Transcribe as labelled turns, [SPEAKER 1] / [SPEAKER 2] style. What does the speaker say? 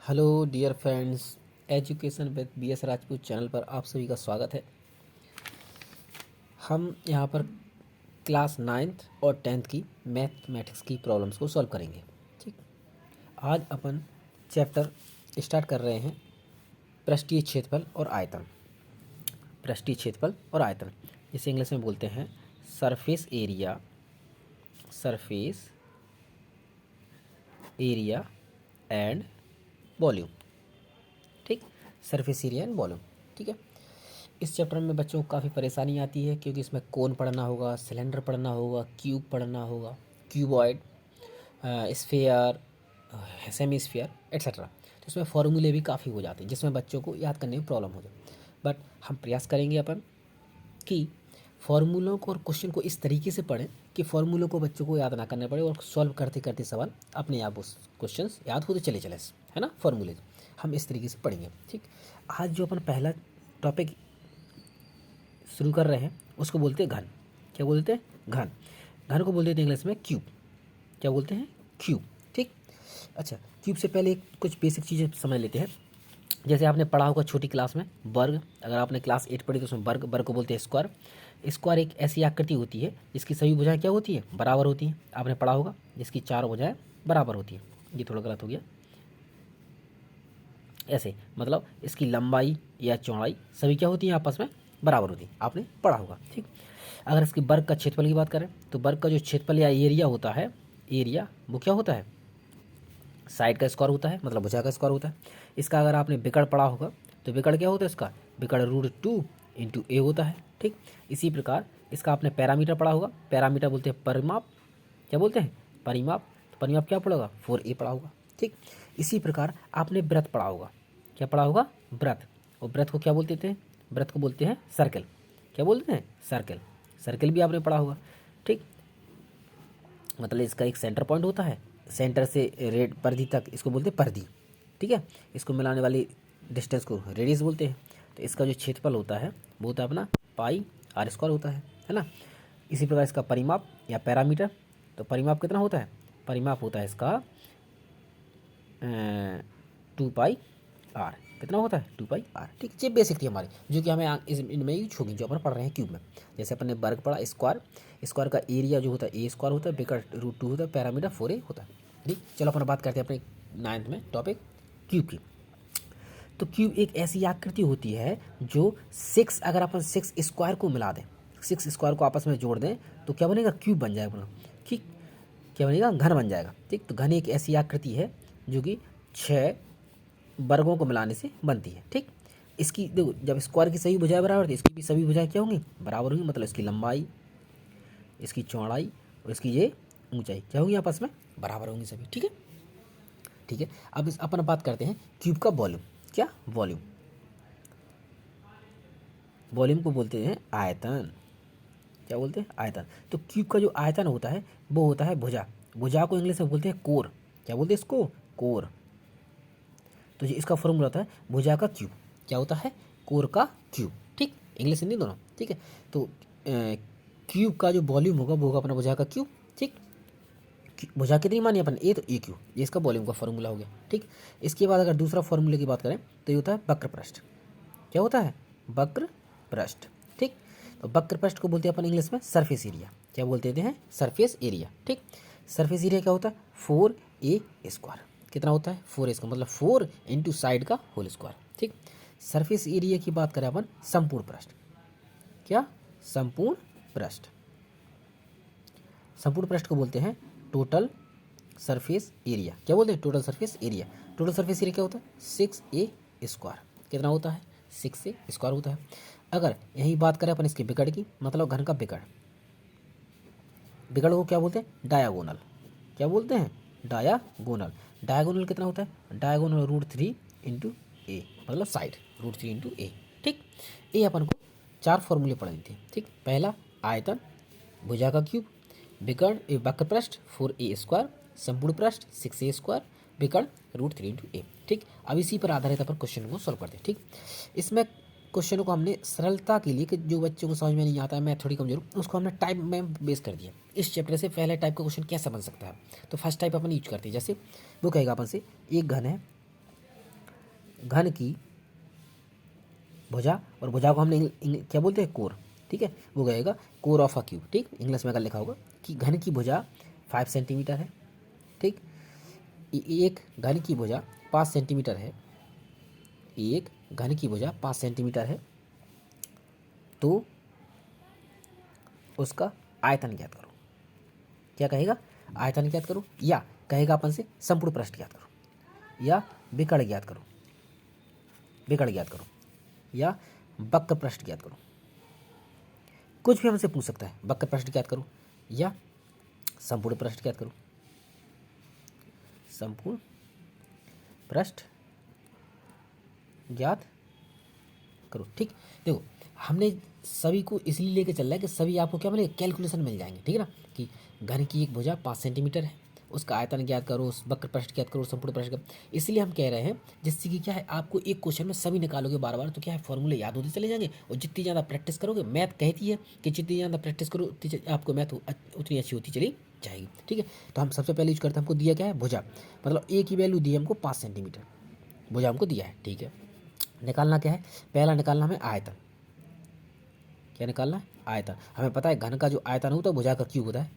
[SPEAKER 1] Hello dear friends, education with BS Rajput channel पर आप सभी का स्वागत है। हम यहाँ पर क्लास 9th और 10th की मैथमेटिक्स की प्रॉब्लम्स को सॉल्व करेंगे। ठीक, आज अपन चैप्टर स्टार्ट कर रहे हैं पृष्ठीय क्षेत्रफल और आयतन। पृष्ठीय क्षेत्रफल और आयतन जिसे इंग्लिश में बोलते हैं surface area, surface area and volume. ठीक, सरफेस एरिया एंड वॉल्यूम। ठीक है, इस चैप्टर में बच्चों को काफ़ी परेशानी आती है क्योंकि इसमें कोन पढ़ना होगा, सिलेंडर पढ़ना होगा, क्यूब पढ़ना होगा, cuboid, sphere, semi sphere etcetera. तो इसमें फॉर्मूले भी काफ़ी हो जाते हैं जिसमें बच्चों को याद करने में प्रॉब्लम हो जाए। बट हम प्रयास करेंगे अपन कि फॉर्मूलों को और क्वेश्चन को इस तरीके से पढ़ें कि फॉर्मूलों को बच्चों को याद ना करना पड़े और सॉल्व करते करते सवाल अपने आप उस क्वेश्चन याद होते चले चले, है ना। फॉर्मूले हम इस तरीके से पढ़ेंगे। ठीक, आज जो अपन पहला टॉपिक शुरू कर रहे हैं उसको बोलते हैं घन। क्या बोलते हैं? घन। घन को बोलते हैं इंग्लिश में क्यूब। क्या बोलते हैं? क्यूब। ठीक, अच्छा, क्यूब से पहले कुछ बेसिक चीज़ें समझ लेते हैं। जैसे आपने पढ़ा होगा छोटी क्लास में वर्ग, अगर आपने क्लास 8 पढ़ी तो उसमें वर्ग, वर्ग को बोलते हैं स्क्वायर। स्क्वायर एक ऐसी आकृति होती है जिसकी सभी भुजाएं क्या होती है? बराबर होती हैं। आपने पढ़ा होगा जिसकी 4 भुजाएं बराबर होती हैं। ये थोड़ा गलत हो गया, ऐसे मतलब इसकी लंबाई या चौड़ाई सभी क्या होती है? आपस में बराबर होती है। आपने पढ़ा होगा। ठीक, अगर इसकी वर्ग का क्षेत्रफल की बात करें तो वर्ग का जो क्षेत्रफल या एरिया होता है, एरिया वो क्या होता है? साइड का स्क्वायर होता है, मतलब भुजा का स्क्वायर होता है। इसका अगर आपने विकर्ण पढ़ा होगा तो विकर्ण क्या होता है? इसका विकर्ण √2 इंटू ए होता है। ठीक, इसी प्रकार इसका आपने पैरामीटर पढ़ा होगा। पैरामीटर बोलते हैं परिमाप। क्या बोलते हैं? परिमाप। परिमाप क्या पढ़ा होगा? 4a पढ़ा होगा। ठीक, इसी प्रकार आपने व्रत पढ़ा होगा। क्या पढ़ा होगा? व्रत। और व्रत को क्या बोलते थे? व्रत को बोलते हैं सर्कल। क्या बोलते हैं? सर्कल। सर्कल भी आपने पढ़ा होगा। ठीक, मतलब इसका एक सेंटर पॉइंट होता है, सेंटर से रेड परिधि तक इसको बोलते हैं परिधि। ठीक है, इसको मिलाने वाली डिस्टेंस को रेडियस बोलते हैं। तो इसका जो क्षेत्रफल होता है वो होता है अपना पाई आर स्क्वायर होता है ना। इसी प्रकार इसका परिमाप या पैरामीटर, तो परिमाप कितना होता है? परिमाप होता है इसका 2 पाई आर। कितना होता है? 2 पाई आर। ठीक, ये बेसिक थी हमारी जो कि हमें इनमें यूज होगी जो अपन पढ़ रहे हैं क्यूब में। जैसे अपन ने वर्ग पढ़ा, स्क्वायर, स्क्वायर का एरिया जो होता है ए स्क्वायर होता है, विकर्ण √2 होता है, पैरामीटर 4a होता है। ठीक, चलो अपन बात करते हैं अपने 9th में टॉपिक क्यूब की। तो क्यूब एक ऐसी आकृति होती है जो 6, अगर अपन 6 स्क्वायर को मिला दें, 6 स्क्वायर को आपस में जोड़ दें तो क्या बनेगा? क्यूब बन जाएगा। ठीक, क्या बनेगा? घन बन जाएगा। ठीक, तो घन एक ऐसी आकृति है जो कि 6 वर्गों को मिलाने से बनती है। ठीक, इसकी देखो, जब स्क्वायर की सभी भुजाएं बराबर थी, इसकी भी सभी भुजाएं क्या होंगी? बराबर होंगी। मतलब इसकी लंबाई, इसकी चौड़ाई और इसकी ये ऊंचाई क्या होंगी? आपस में बराबर होंगी सभी। ठीक है, ठीक है। अब इस अपन बात करते हैं क्यूब का वॉल्यूम। क्या? वॉल्यूम। वॉल्यूम को बोलते हैं आयतन। क्या बोलते हैं? आयतन। तो क्यूब का जो आयतन होता है वो होता है भुजा। भुजा को इंग्लिश में बोलते हैं कोर। क्या बोलते हैं इसको? कोर। तो ये इसका फॉर्मूला होता है भुजा का क्यूब। क्या होता है? कोर का क्यूब। ठीक, इंग्लिश हिंदी दोनों। ठीक है, तो क्यूब का जो वॉल्यूम होगा वो होगा अपना भुजा का क्यूब। ठीक, भुजा कितनी मानी अपन? ए, तो ए क्यूब, ये इसका वॉल्यूम का फॉर्मूला हो गया। ठीक, इसके बाद अगर दूसरा फॉर्मूले की बात करें तो ये होता है वक्र पृष्ठ। क्या होता है? वक्र पृष्ठ। ठीक, तो वक्र पृष्ठ को बोलते हैं अपन इंग्लिश में सरफेस एरिया। क्या बोलते हैं? Surface area. ठीक, सरफेस एरिया क्या होता है? 4a square. कितना होता है? 4a स्क्वायर, मतलब 4 इंटू साइड का होल स्क्वायर। ठीक, सरफेस एरिया की बात करें अपन संपूर्ण पृष्ठ। क्या? संपूर्ण पृष्ठ। संपूर्ण पृष्ठ को बोलते हैं टोटल सरफेस एरिया। क्या बोलते हैं? Total surface area. Total surface area क्या होता है? 6a square. कितना होता है? 6a स्क्वायर होता है। अगर यही बात करें अपन इसके विकर्ण की, मतलब घन का विकर्ण, विकर्ण को क्या बोलते हैं? डायागोनल। क्या बोलते हैं? डायागोनल। डायागोनल कितना होता है? डायागोनल √3 इंटू ए, मतलब साइड √3 इंटू ए। ठीक, ये अपन को 4 फॉर्मूले पढ़े थे। ठीक, पहला आयतन, भुजा का क्यूब, विकर्ण वक्र पृष्ठ 4a स्क्वायर, संपूर्ण पृष्ठ 6a स्क्वायर, विकर्ण √3 इंटू ए। ठीक, अब इसी पर आधारित अपन क्वेश्चन को सॉल्व करते हैं। ठीक, इसमें क्वेश्चन को हमने सरलता के लिए कि जो बच्चों को समझ में नहीं आता है, मैं थोड़ी कमजोर हूँ, उसको हमने टाइप में बेस कर दिया। इस चैप्टर से पहले टाइप का क्वेश्चन कैसा बन सकता है, तो फर्स्ट टाइप अपन यूज करते हैं। जैसे वो कहेगा अपन से एक घन है घन की भुजा, और भुजा को हमने क्या बोलते हैं, कोर, ठीक है, वो गएगा कोर ऑफ अ क्यूब, ठीक, इंग्लिश में अगर लिखा होगा कि घन की भुजा 5 सेंटीमीटर है, ठीक, एक घन की भुजा 5 सेंटीमीटर है, एक घन की भुजा 5 सेंटीमीटर है, तो उसका आयतन ज्ञात करो। क्या कहेगा, आयतन ज्ञात करो, या कहेगा अपन से संपूर्ण पृष्ठ ज्ञात करो, या विकर्ण ज्ञात करो, विकर्ण ज्ञात करो, या वक्र पृष्ठ ज्ञात करो। कुछ भी हमसे पूछ सकता है, वक्र पृष्ठ ज्ञात करो या संपूर्ण पृष्ठ ज्ञात करो, संपूर्ण पृष्ठ ज्ञात करो, ठीक। देखो हमने सभी को इसलिए लेके चल रहा है कि सभी आपको क्या मिलेगा, कैलकुलेशन मिल जाएंगे, ठीक है ना, कि घन की एक भुजा 5 सेंटीमीटर है, उसका आयतन ज्ञात करो, उस वक्र पृष्ठ ज्ञात करो, संपूर्ण पृष्ठ ज्ञात। इसलिए हम कह रहे हैं जिससे कि क्या है, आपको एक क्वेश्चन में सभी निकालोगे बार बार, तो क्या है, फॉर्मूले याद होते चले जाएंगे, और जितनी ज़्यादा प्रैक्टिस करोगे, मैथ कहती है कि जितनी ज़्यादा प्रैक्टिस करो आपको मैथ उतनी अच्छी होती चली जाएगी, ठीक है। तो हम सबसे पहले यूज करते हैं, हमको दिया क्या है, भुजा, मतलब ए की वैल्यू दी है हमको 5 सेंटीमीटर, भुजा हमको दिया है, ठीक है। निकालना क्या है, पहला निकालना हमें आयतन। क्या निकालना है, आयतन। हमें पता है घन का जो आयतन होता है भुजा का क्यूब होता है,